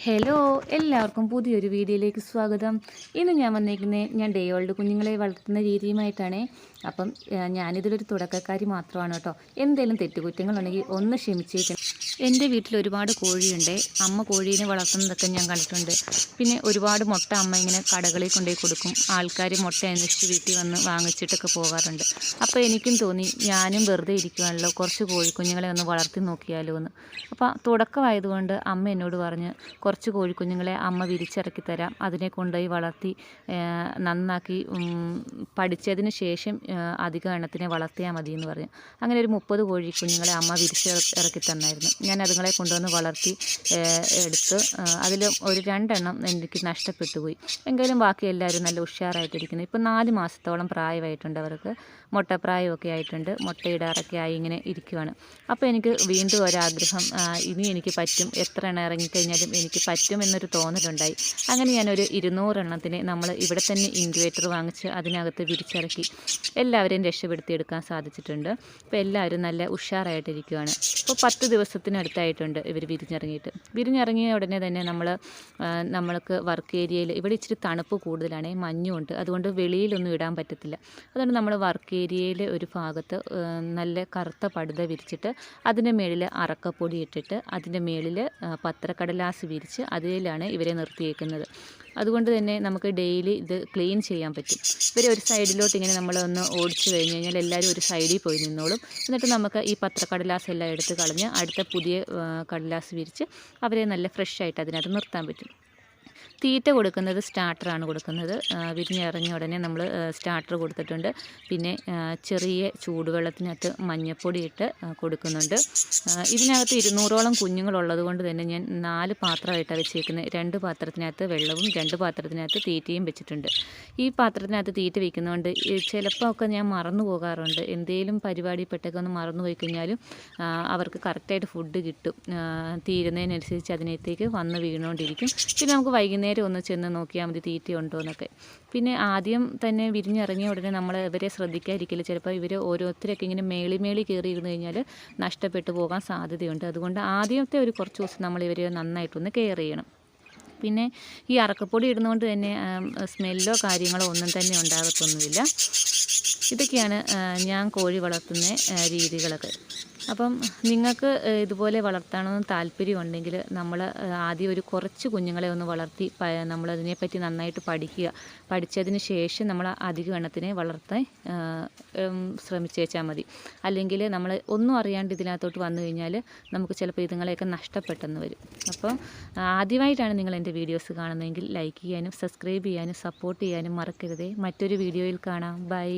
Hello, എല്ലാവർക്കും പുതിയൊരു വീഡിയോയിലേക്ക് സ്വാഗതം. ഇന്ന് ഞാൻ വന്നിരിക്കുന്നത് ഞാൻ ഡേ ഓൾഡ് കുഞ്ഞുങ്ങളെ വളർത്തുന്ന രീതിയുമായിട്ടാണ്. അപ്പം ഞാനിതിലൊരു തുടക്കക്കാരി മാത്രമാണ് കേട്ടോ. എന്തെങ്കിലും തെറ്റുകുറ്റങ്ങളുണ്ടെങ്കിൽ ഒന്ന് ക്ഷമിച്ചേക്കണം. എൻ്റെ വീട്ടിൽ ഒരുപാട് കോഴിയുണ്ട്. അമ്മ കോഴീനെ വളർത്തുന്നതൊക്കെ ഞാൻ കണ്ടിട്ടുണ്ട്. പിന്നെ ഒരുപാട് മുട്ട അമ്മ ഇങ്ങനെ കടകളിൽ കൊണ്ടുപോയി കൊടുക്കും. ആൾക്കാർ മുട്ട അന്വേഷിച്ച് വീട്ടിൽ വന്ന് വാങ്ങിച്ചിട്ടൊക്കെ പോകാറുണ്ട്. അപ്പോൾ എനിക്കും തോന്നി ഞാനും വെറുതെ ഇരിക്കുവാണല്ലോ, കുറച്ച് കോഴിക്കുഞ്ഞുങ്ങളെ ഒന്ന് വളർത്തി നോക്കിയാലോ എന്ന്. അപ്പോൾ തുടക്കമായതുകൊണ്ട് അമ്മ എന്നോട് പറഞ്ഞ് കുറച്ച് കോഴിക്കുഞ്ഞുങ്ങളെ അമ്മ വിരിച്ചിറക്കി തരാം, അതിനെ കൊണ്ടുപോയി വളർത്തി നന്നാക്കി പഠിച്ചതിന് ശേഷം അധിക എണ്ണത്തിനെ വളർത്തിയാൽ മതി എന്ന് പറഞ്ഞു. അങ്ങനെ ഒരു 30 കോഴിക്കുഞ്ഞുങ്ങളെ അമ്മ ഇറക്കി തന്നായിരുന്നു. ഞാൻ അതുങ്ങളെ കൊണ്ടുവന്ന് വളർത്തി എടുത്ത് അതിൽ ഒരു 2 എണ്ണം എനിക്ക് നഷ്ടപ്പെട്ടു പോയി. എങ്കിലും ബാക്കി എല്ലാവരും നല്ല ഉഷാറായിട്ടിരിക്കുന്നു. ഇപ്പോൾ 4 മാസത്തോളം പ്രായമായിട്ടുണ്ട്. അവർക്ക് മുട്ടപ്രായമൊക്കെ ആയിട്ടുണ്ട്. മുട്ടയിടാറൊക്കെ ആയി ഇങ്ങനെ ഇരിക്കുവാണ്. അപ്പോൾ എനിക്ക് വീണ്ടും ഒരാഗ്രഹം, ഇനി എനിക്ക് പറ്റും, എത്ര എണ്ണം ഇറങ്ങിക്കഴിഞ്ഞാലും എനിക്ക് പറ്റുമെന്നൊരു തോന്നലുണ്ടായി. അങ്ങനെ ഞാനൊരു 200 എണ്ണത്തിനെ നമ്മൾ ഇവിടെ തന്നെ ഇൻക്യുബേറ്റർ വാങ്ങിച്ച് അതിനകത്ത് വിരിച്ചിറക്കി എല്ലാവരെയും രക്ഷപ്പെടുത്തിയെടുക്കാൻ സാധിച്ചിട്ടുണ്ട്. ഇപ്പോൾ എല്ലാവരും നല്ല ഉഷാറായിട്ടിരിക്കുകയാണ്. ഇപ്പോൾ 10 ദിവസത്തിനടുത്തായിട്ടുണ്ട് ഇവർ വിരിഞ്ഞിറങ്ങിയ ഉടനെ തന്നെ നമ്മൾക്ക് വർക്ക് ഏരിയയിൽ ഇവിടെ ഇച്ചിരി തണുപ്പ് കൂടുതലാണ്, മഞ്ഞുണ്ട്. അതുകൊണ്ട് വെളിയിലൊന്നും ഇടാൻ പറ്റത്തില്ല. അതുകൊണ്ട് നമ്മൾ വർക്ക് ഏരിയയിൽ ഒരു ഭാഗത്ത് നല്ല കറുത്ത പടുത വിരിച്ചിട്ട് അതിൻ്റെ മേളിൽ അറക്കപ്പൊടി ഇട്ടിട്ട് അതിൻ്റെ മേളിൽ പത്രക്കടലാസ് വിരിച്ച് അതിലാണ് ഇവരെ നിർത്തിയേക്കുന്നത്. അതുകൊണ്ട് തന്നെ നമുക്ക് ഡെയിലി ഇത് ക്ലീൻ ചെയ്യാൻ പറ്റും. ഇവരെ ഒരു സൈഡിലോട്ട് ഇങ്ങനെ നമ്മളൊന്ന് ഓടിച്ചു കഴിഞ്ഞ് കഴിഞ്ഞാൽ എല്ലാവരും ഒരു സൈഡിൽ പോയി നിന്നോളും. എന്നിട്ട് നമുക്ക് ഈ പത്രക്കടലാസ് എല്ലാം എടുത്ത് കളഞ്ഞ് അടുത്ത പുതിയ കടലാസ് വിരിച്ച് അവരെ നല്ല ഫ്രഷായിട്ട് അതിനകത്ത് നിർത്താൻ പറ്റും. തീറ്റ കൊടുക്കുന്നത് സ്റ്റാർട്ടറാണ് കൊടുക്കുന്നത്. വിരിഞ്ഞിറങ്ങിയ ഉടനെ നമ്മൾ സ്റ്റാർട്ടർ കൊടുത്തിട്ടുണ്ട്. പിന്നെ ചെറിയ ചൂടുവെള്ളത്തിനകത്ത് മഞ്ഞൾപ്പൊടി ഇട്ട് കൊടുക്കുന്നുണ്ട്. ഇതിനകത്ത് 200ഓളം കുഞ്ഞുങ്ങളുള്ളത് കൊണ്ട് തന്നെ ഞാൻ 4 പാത്രമായിട്ടാണ് വെച്ചേക്കുന്നത്. 2 പാത്രത്തിനകത്ത് വെള്ളവും 2 പാത്രത്തിനകത്ത് തീറ്റയും വെച്ചിട്ടുണ്ട്. ഈ പാത്രത്തിനകത്ത് തീറ്റ വയ്ക്കുന്നതുകൊണ്ട് ചിലപ്പോൾ ഒക്കെ ഞാൻ മറന്നു പോകാറുണ്ട്. എന്തെങ്കിലും പരിപാടിപ്പെട്ടൊക്കെ ഒന്ന് മറന്നു പോയി കഴിഞ്ഞാലും അവർക്ക് കറക്റ്റായിട്ട് ഫുഡ് കിട്ടും. തീരുന്നതിനനുസരിച്ച് അതിനകത്തേക്ക് വന്ന് വീണുകൊണ്ടിരിക്കും. പിന്നെ നമുക്ക് വൈകുന്നേരം ഒന്ന് ചെന്ന് നോക്കിയാൽ മതി തീറ്റയുണ്ടോ എന്നൊക്കെ. പിന്നെ ആദ്യം തന്നെ വിരിഞ്ഞിറങ്ങിയ ഉടനെ നമ്മൾ ഇവരെ ശ്രദ്ധിക്കാതിരിക്കില്ല. ചിലപ്പോൾ ഇവർ ഓരോരുത്തരൊക്കെ ഇങ്ങനെ മേളി കയറി ഇരുന്ന് കഴിഞ്ഞാൽ നഷ്ടപ്പെട്ടു പോകാൻ സാധ്യതയുണ്ട്. അതുകൊണ്ട് ആദ്യത്തെ ഒരു കുറച്ച് ദിവസം നമ്മൾ ഇവരെ നന്നായിട്ടൊന്ന് കെയർ ചെയ്യണം. പിന്നെ ഈ അറക്കപ്പൊടി ഇടുന്നതുകൊണ്ട് തന്നെ സ്മെല്ലോ കാര്യങ്ങളോ ഒന്നും തന്നെ ഉണ്ടാകത്തൊന്നുമില്ല. ഇതൊക്കെയാണ് ഞാൻ കോഴി വളർത്തുന്ന രീതികളൊക്കെ. അപ്പം നിങ്ങൾക്ക് ഇതുപോലെ വളർത്തണമെന്ന് താല്പര്യമുണ്ടെങ്കിൽ നമ്മൾ ആദ്യം ഒരു കുറച്ച് കുഞ്ഞുങ്ങളെ ഒന്ന് വളർത്തി നമ്മളതിനെപ്പറ്റി നന്നായിട്ട് പഠിച്ചതിന് ശേഷം നമ്മൾ അധിക എണ്ണത്തിനെ വളർത്താൻ ശ്രമിച്ചേച്ചാൽ മതി. അല്ലെങ്കിൽ നമ്മൾ ഒന്നും അറിയാണ്ട് ഇതിനകത്തോട്ട് വന്നു കഴിഞ്ഞാൽ നമുക്ക് ചിലപ്പോൾ ഇതുങ്ങളെയൊക്കെ നഷ്ടപ്പെട്ടെന്ന് വരും. അപ്പം ആദ്യമായിട്ടാണ് നിങ്ങൾ എൻ്റെ വീഡിയോസ് കാണുന്നതെങ്കിൽ ലൈക്ക് ചെയ്യാനും സബ്സ്ക്രൈബ് ചെയ്യാനും സപ്പോർട്ട് ചെയ്യാനും മറക്കരുതേ. മറ്റൊരു വീഡിയോയിൽ കാണാം. ബൈ.